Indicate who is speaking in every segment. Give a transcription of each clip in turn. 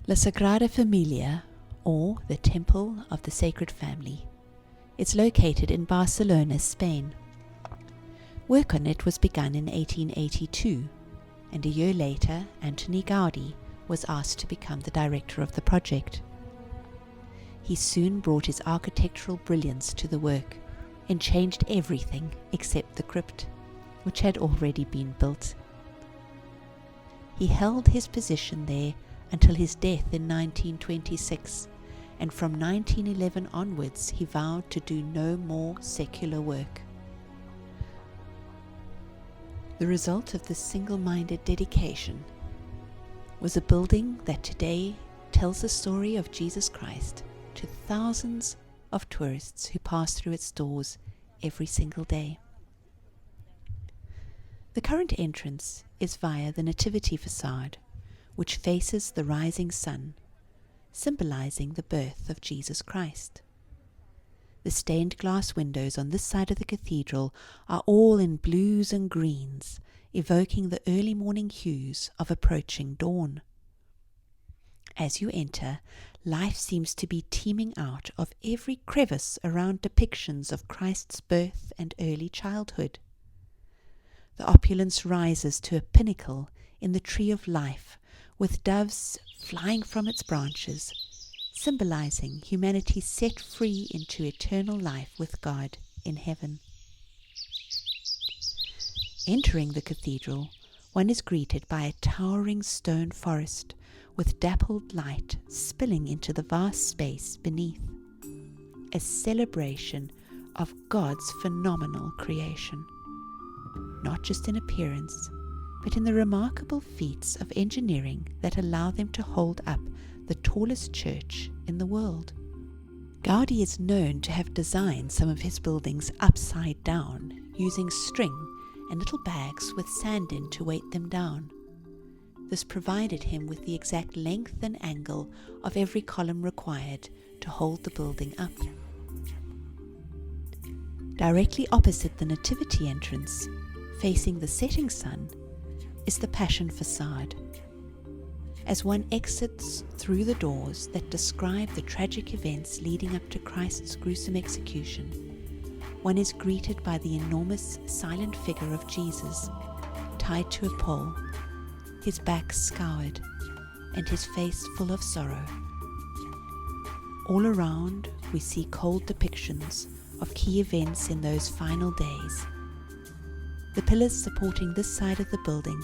Speaker 1: La Sagrada Familia, or the Temple of the Sacred Family, is located in Barcelona, Spain. Work on it was begun in 1882, and a year later Antoni Gaudí was asked to become the director of the project. He soon brought his architectural brilliance to the work and changed everything except the crypt, which had already been built. He held his position there until his death in 1926, and from 1911 onwards he vowed to do no more secular work. The result of this single-minded dedication was a building that today tells the story of Jesus Christ to thousands of tourists who pass through its doors every single day. The current entrance is via the Nativity facade, which faces the rising sun, symbolizing the birth of Jesus Christ. The stained glass windows on this side of the cathedral are all in blues and greens, evoking the early morning hues of approaching dawn. As you enter, life seems to be teeming out of every crevice around depictions of Christ's birth and early childhood. The opulence rises to a pinnacle in the tree of life, with doves flying from its branches, symbolizing humanity set free into eternal life with God in heaven. Entering the cathedral, one is greeted by a towering stone forest with dappled light spilling into the vast space beneath, a celebration of God's phenomenal creation, not just in appearance, but in the remarkable feats of engineering that allow them to hold up the tallest church in the world. Gaudí is known to have designed some of his buildings upside down, using string and little bags with sand in to weight them down. This provided him with the exact length and angle of every column required to hold the building up. Directly opposite the Nativity entrance, facing the setting sun, is the Passion facade. As one exits through the doors that describe the tragic events leading up to Christ's gruesome execution, one is greeted by the enormous silent figure of Jesus, tied to a pole, his back scoured, and his face full of sorrow. All around we see cold depictions of key events in those final days. The pillars supporting this side of the building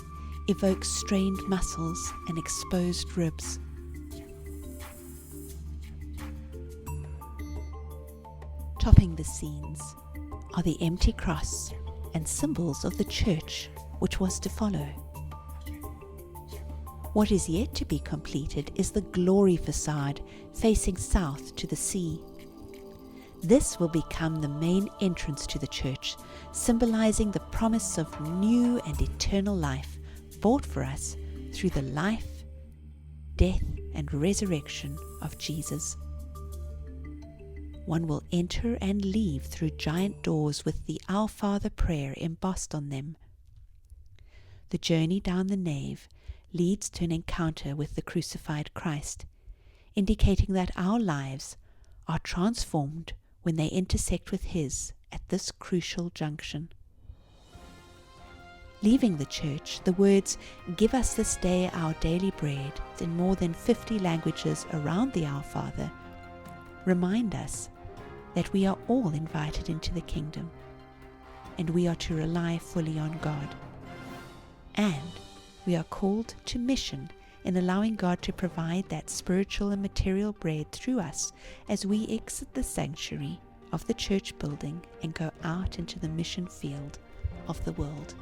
Speaker 1: evoke strained muscles and exposed ribs. Topping the scenes are the empty cross and symbols of the church which was to follow. What is yet to be completed is the glory facade facing south to the sea. This will become the main entrance to the church, symbolizing the promise of new and eternal life bought for us through the life, death, and resurrection of Jesus. One will enter and leave through giant doors with the Our Father prayer embossed on them. The journey down the nave leads to an encounter with the crucified Christ, indicating that our lives are transformed when they intersect with His at this crucial junction. Leaving the church, the words, "Give us this day our daily bread," in more than 50 languages around the Our Father, remind us that we are all invited into the kingdom, and we are to rely fully on God. And we are called to mission in allowing God to provide that spiritual and material bread through us as we exit the sanctuary of the church building and go out into the mission field of the world.